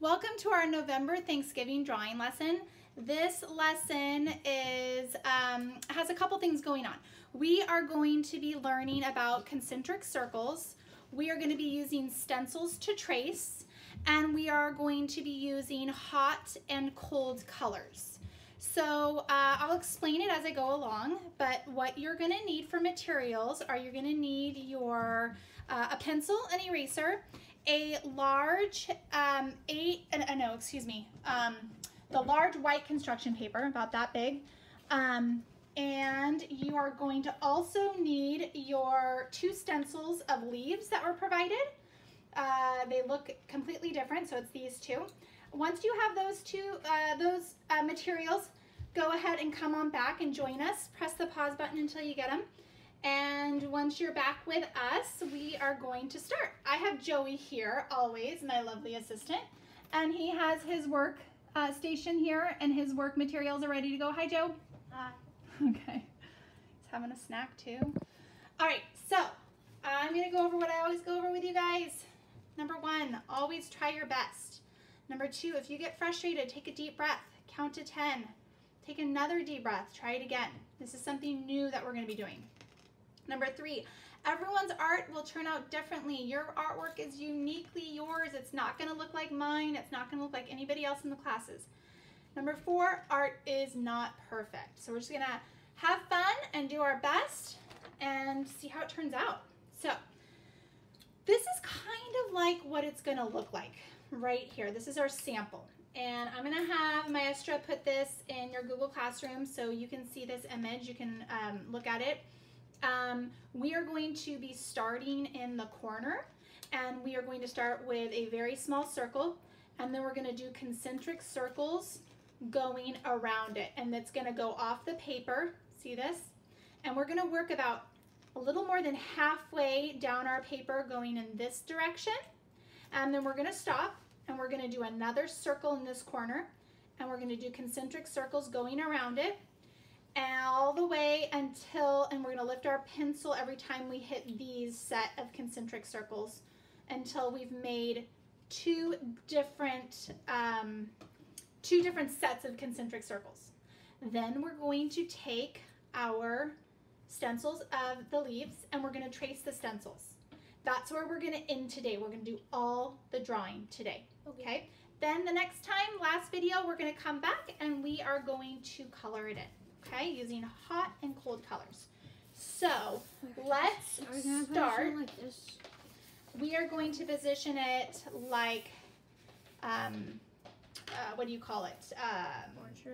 Welcome to our November Thanksgiving drawing lesson. This lesson has a couple things going on. We are going to be learning about concentric circles. We are going to be using stencils to trace, and we are going to be using hot and cold colors. So I'll explain it as I go along, but what you're going to need for materials are you're going to need your a pencil, an eraser, a large the large white construction paper, about that big, and you are going to also need your 2 stencils of leaves that were provided. They look completely different, so it's these 2. Once you have those materials, go ahead and come on back and join us. Press the pause button until you get them. And once you're back with us, we are going to start. I have Joey here, always, my lovely assistant, and he has his work station here, and his work materials are ready to go. Hi, Joe. Hi. Okay. He's having a snack, too. All right, so I'm going to go over what I always go over with you guys. Number 1, always try your best. Number 2, if you get frustrated, take a deep breath. Count to 10. Take another deep breath. Try it again. This is something new that we're going to be doing. Number 3, everyone's art will turn out differently. Your artwork is uniquely yours. It's not going to look like mine. It's not going to look like anybody else in the classes. Number 4, art is not perfect. So we're just going to have fun and do our best and see how it turns out. So this is kind of like what it's going to look like right here. This is our sample. And I'm going to have Maestra put this in your Google Classroom so you can see this image. You can look at it. We are going to be starting in the corner, and we are going to start with a very small circle, and then we're going to do concentric circles going around it, and it's going to go off the paper. See this? And we're going to work about a little more than halfway down our paper going in this direction, and then we're going to stop, and we're going to do another circle in this corner, and we're going to do concentric circles going around it, and all the way until, and we're going to lift our pencil every time we hit these set of concentric circles until we've made two different sets of concentric circles. Then we're going to take our stencils of the leaves and we're going to trace the stencils. That's where we're going to end today. We're going to do all the drawing today. Okay? Then the next time, last video, we're going to come back and we are going to color it in. Okay, using hot and cold colors. So let's start. Like this? We are going to position it like, what do you call it?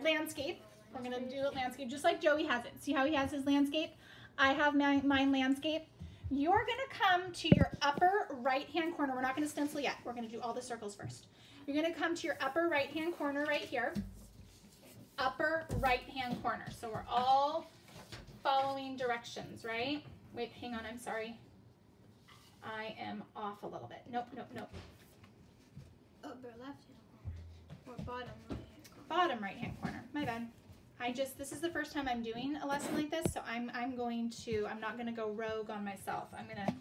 Landscape. We're going to do it landscape, just like Joey has it. See how he has his landscape? I have mine landscape. You're going to come to your upper right-hand corner. We're not going to stencil yet. We're going to do all the circles first. You're going to come to your upper right-hand corner right here. Upper right-hand corner. So we're all following directions, right? Wait, hang on, I'm sorry. I am off a little bit. Nope. Upper left-hand corner. Or bottom right-hand corner. Bottom right-hand corner. My bad. This is the first time I'm doing a lesson like this, so I'm not gonna go rogue on myself. I'm gonna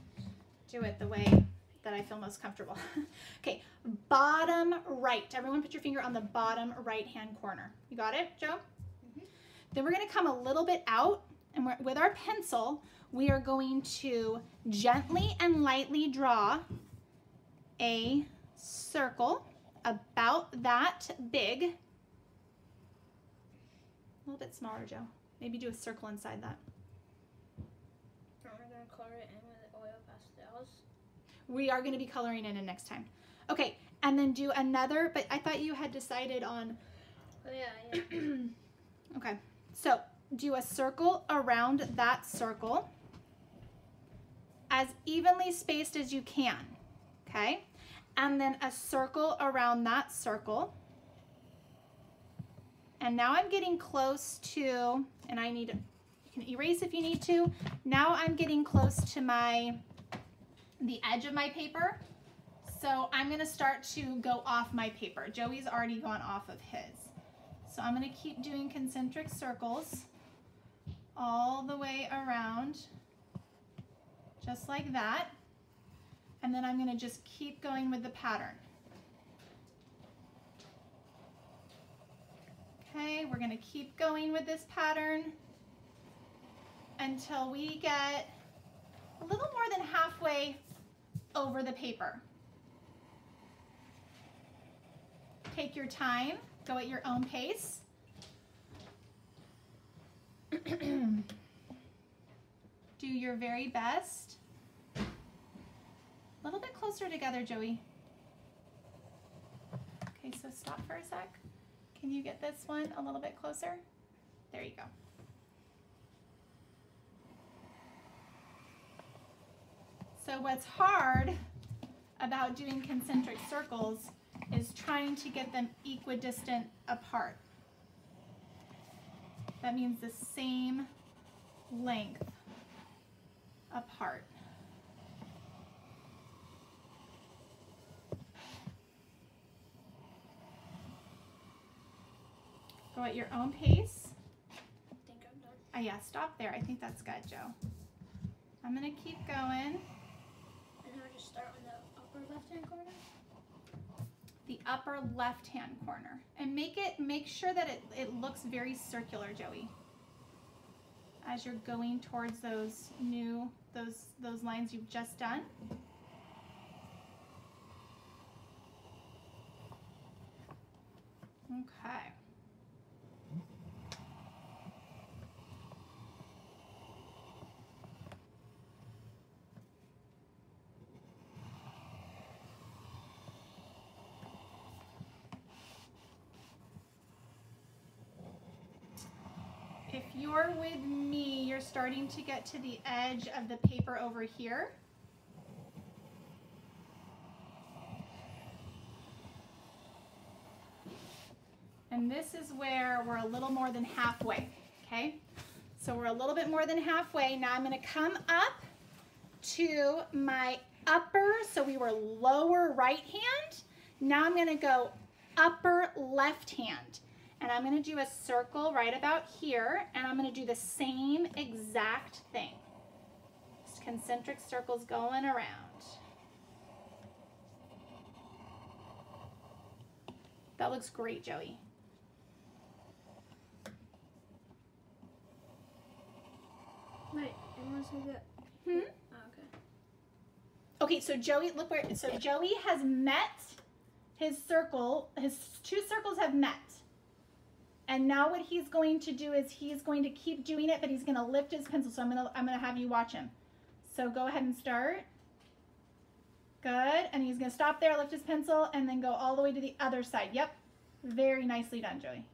do it the way that I feel most comfortable. Okay, bottom right. Everyone put your finger on the bottom right-hand corner. You got it, Joe? Mm-hmm. Then we're gonna come a little bit out, and with our pencil, we are going to gently and lightly draw a circle about that big. A little bit smaller, Joe. Maybe do a circle inside that. Are we gonna color it in with oil pastels? We are going to be coloring in next time. Okay, and then do another, but I thought you had decided on... Oh, yeah. Okay, so do a circle around that circle as evenly spaced as you can, okay? And then a circle around that circle. And now I'm getting close to, and you can erase if you need to. Now I'm getting close to the edge of my paper, so I'm going to start to go off my paper. Joey's already gone off of his. So I'm going to keep doing concentric circles all the way around, just like that. And then I'm going to just keep going with the pattern. Okay, we're gonna keep going with this pattern until we get a little more than halfway over the paper. Take your time, go at your own pace. Do your very best. A little bit closer together, Joey. Okay, so stop for a sec. Can you get this one a little bit closer? There you go. So what's hard about doing concentric circles is trying to get them equidistant apart. That means the same length apart. Go at your own pace. I think I'm done. Yeah, stop there. I think that's good, Joe. I'm gonna keep going. And I'll just start on the upper left-hand corner. The upper left-hand corner, and make sure that it looks very circular, Joey. As you're going towards those lines you've just done. Okay. If you're with me, you're starting to get to the edge of the paper over here. And this is where we're a little more than halfway, okay? So we're a little bit more than halfway. Now I'm gonna come up to my upper, so we were lower right hand. Now I'm gonna go upper left hand. And I'm gonna do a circle right about here, and I'm gonna do the same exact thing. Just concentric circles going around. That looks great, Joey. Wait, unless we get... Hmm? Oh, okay. Okay, so Joey, look where, so Joey has met his circle, his two circles have met. And now what he's going to do is he's going to keep doing it, but he's gonna lift his pencil. So I'm gonna have you watch him. So go ahead and start. Good, and he's gonna stop there, lift his pencil, and then go all the way to the other side. Yep, very nicely done, Joey.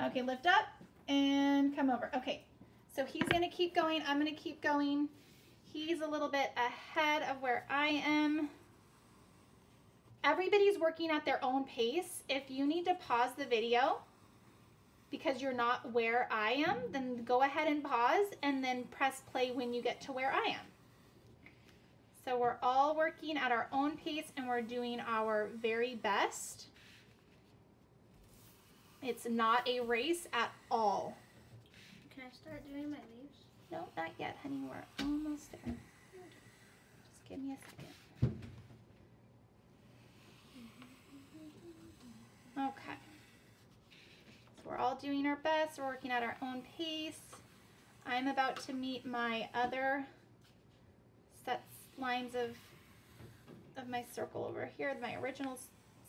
Okay, lift up and come over. Okay, so he's gonna keep going, I'm gonna keep going. He's a little bit ahead of where I am. Everybody's working at their own pace. If you need to pause the video because you're not where I am, then go ahead and pause and then press play when you get to where I am. So we're all working at our own pace and we're doing our very best. It's not a race at all. Can I start doing my leaves? No, not yet, honey. We're almost there. Just give me a second. Okay. So we're all doing our best. We're working at our own pace. I'm about to meet my other lines of my circle over here, my original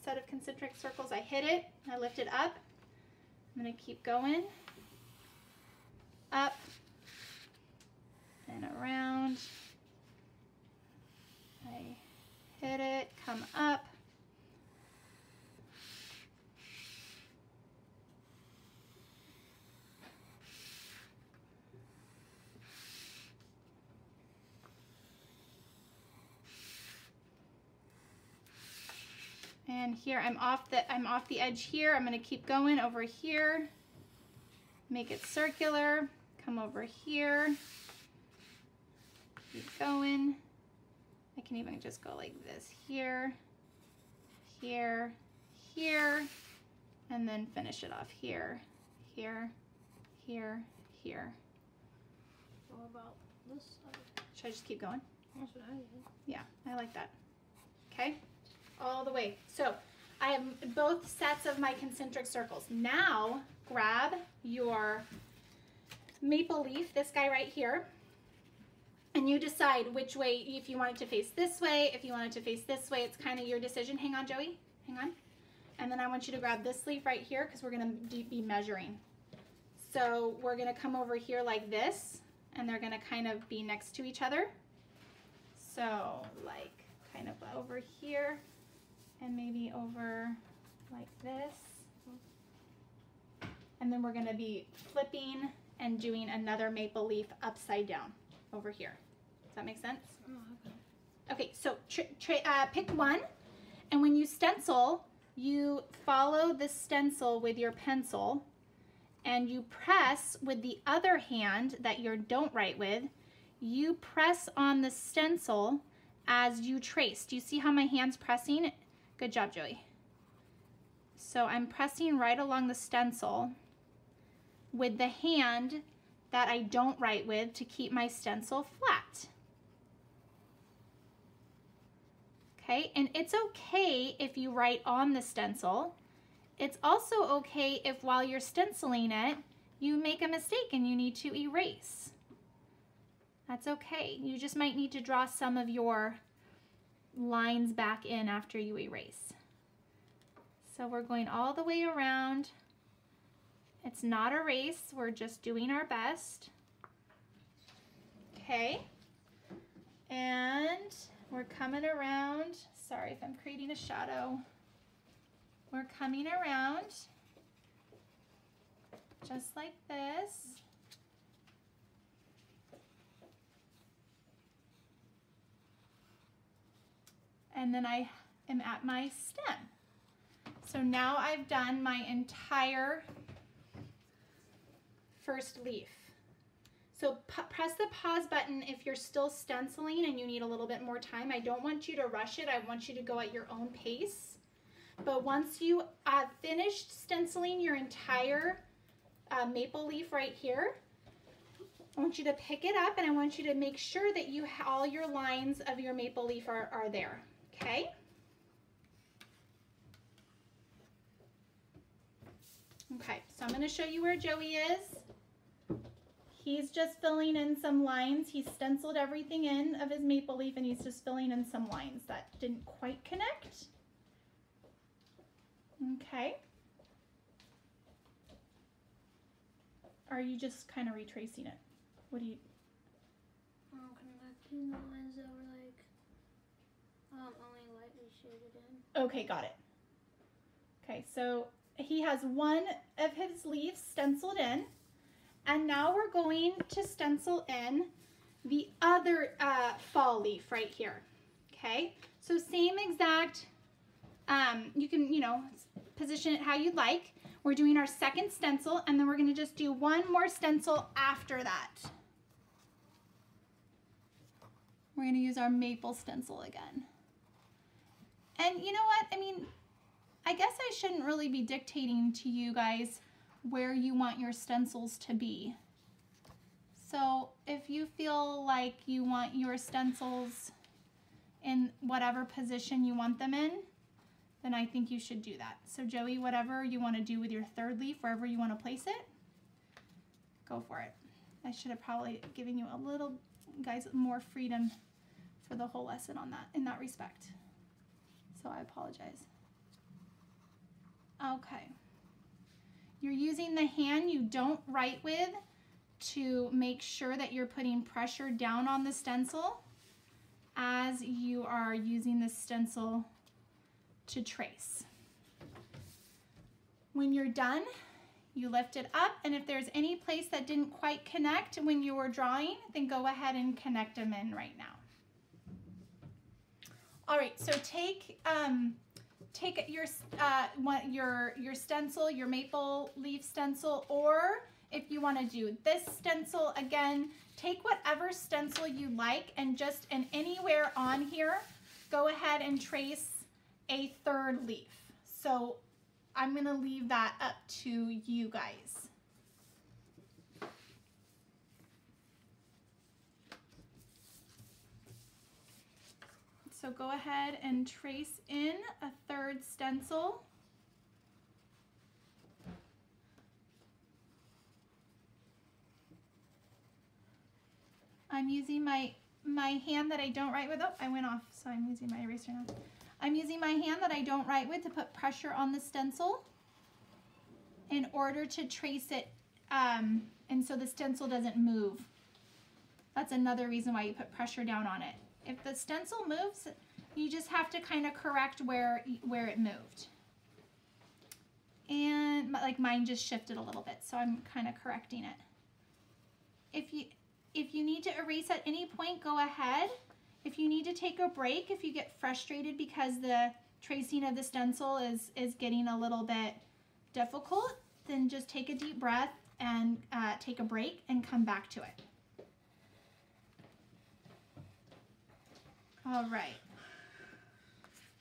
set of concentric circles. I hit it, I lift it up. I'm gonna keep going, up and around. I hit it, come up. And here I'm off the edge here. I'm gonna keep going over here. Make it circular. Come over here. Keep going. I can even just go like this here, here, here, and then finish it off here, here, here, here. What about this side? Should I just keep going? That's what I did. Yeah, I like that. Okay, all the way. So I have both sets of my concentric circles. Now grab your maple leaf, this guy right here, and you decide which way, if you want it to face this way, if you want it to face this way. It's kind of your decision. Hang on, Joey, hang on. And then I want you to grab this leaf right here because we're gonna be measuring. So we're gonna come over here like this, and they're gonna kind of be next to each other. So like kind of over here and maybe over like this. And then we're gonna be flipping and doing another maple leaf upside down over here. Does that make sense? Oh, Okay, okay. so pick one, and when you stencil, you follow the stencil with your pencil, and you press with the other hand that you don't write with, you press on the stencil as you trace. Do you see how my hand's pressing? Good job, Joey. So I'm pressing right along the stencil with the hand that I don't write with to keep my stencil flat. Okay, and it's okay if you write on the stencil. It's also okay if while you're stenciling it, you make a mistake and you need to erase. That's okay. You just might need to draw some of your lines back in after you erase. So we're going all the way around. It's not a race, we're just doing our best. Okay, and we're coming around. Sorry if I'm creating a shadow. We're coming around just like this. And then I am at my stem. So now I've done my entire first leaf. So press the pause button if you're still stenciling and you need a little bit more time. I don't want you to rush it. I want you to go at your own pace. But once you have finished stenciling your entire maple leaf right here, I want you to pick it up and I want you to make sure that you all your lines of your maple leaf are there, okay? Okay, so I'm going to show you where Joey is. He's just filling in some lines. He stenciled everything in of his maple leaf and he's just filling in some lines that didn't quite connect. Okay. Are you just kind of retracing it? What do you? Connecting the lines that were like only lightly shaded in. Okay, got it. Okay, so he has one of his leaves stenciled in, and now we're going to stencil in the other fall leaf right here. Okay, so same exact, you can, position it how you'd like. We're doing our second stencil, and then we're gonna just do one more stencil after that. We're gonna use our maple stencil again. And you know what, I guess I shouldn't really be dictating to you guys where you want your stencils to be. So if you feel like you want your stencils in whatever position you want them in, then I think you should do that. So Joey, whatever you want to do with your third leaf, wherever you want to place it, go for it. I should have probably given you a little, guys, more freedom for the whole lesson on that, in that respect. So I apologize. Okay. You're using the hand you don't write with to make sure that you're putting pressure down on the stencil as you are using the stencil to trace. When you're done, you lift it up, and if there's any place that didn't quite connect when you were drawing, then go ahead and connect them in right now. All right, so take your stencil, your maple leaf stencil, or if you want to do this stencil again, take whatever stencil you like and just anywhere on here, go ahead and trace a third leaf. So I'm going to leave that up to you guys. So go ahead and trace in a third stencil. I'm using my hand that I don't write with. Oh, I went off, so I'm using my eraser now. I'm using my hand that I don't write with to put pressure on the stencil in order to trace it, and so the stencil doesn't move. That's another reason why you put pressure down on it. If the stencil moves, you just have to kind of correct where it moved. And like mine just shifted a little bit, so I'm kind of correcting it. If you need to erase at any point, go ahead. If you need to take a break, if you get frustrated because the tracing of the stencil is getting a little bit difficult, then just take a deep breath and take a break and come back to it. All right.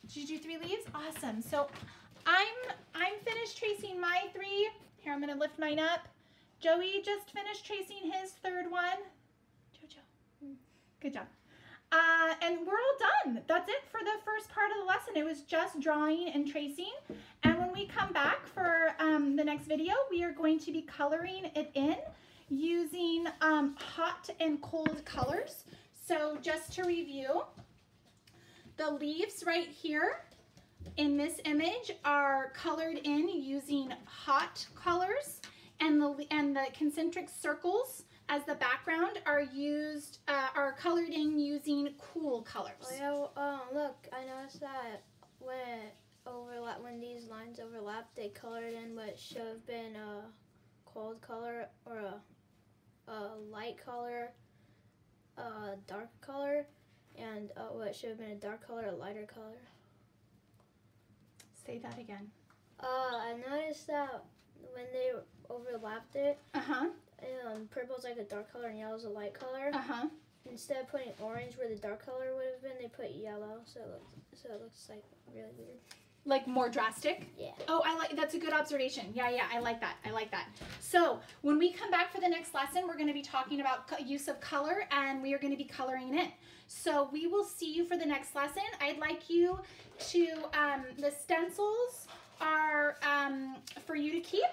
Did you do 3 leaves? Awesome. So I'm finished tracing my 3. Here, I'm going to lift mine up. Joey just finished tracing his 3rd one. Jojo. Good job. And we're all done. That's it for the first part of the lesson. It was just drawing and tracing. And when we come back for the next video, we are going to be coloring it in using hot and cold colors. So just to review, the leaves right here in this image are colored in using hot colors, and the concentric circles as the background are colored in using cool colors. Oh yeah, look, I noticed that when these lines overlap, they colored in what should have been a cold color or a light color, a dark color, and what should have been a dark color, a lighter color. Say that again. I noticed that when they overlapped it, purple's like a dark color and yellow's a light color. Instead of putting orange where the dark color would have been, they put yellow, so it looks like really weird. Like more drastic? Yeah. Oh, that's a good observation. Yeah, I like that. I like that. So when we come back for the next lesson, we're going to be talking about use of color, and we are going to be coloring in. So we will see you for the next lesson. I'd like you to, the stencils are for you to keep.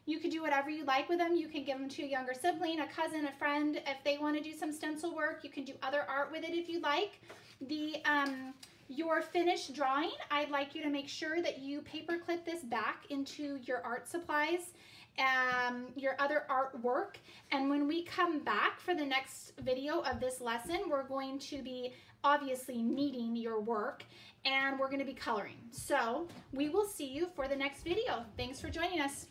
You could do whatever you like with them. You can give them to a younger sibling, a cousin, a friend. If they want to do some stencil work, you can do other art with it if you like. Your finished drawing, I'd like you to make sure that you paper clip this back into your art supplies, your other artwork. And when we come back for the next video of this lesson, we're going to be obviously kneading your work, and we're going to be coloring. So we will see you for the next video. Thanks for joining us.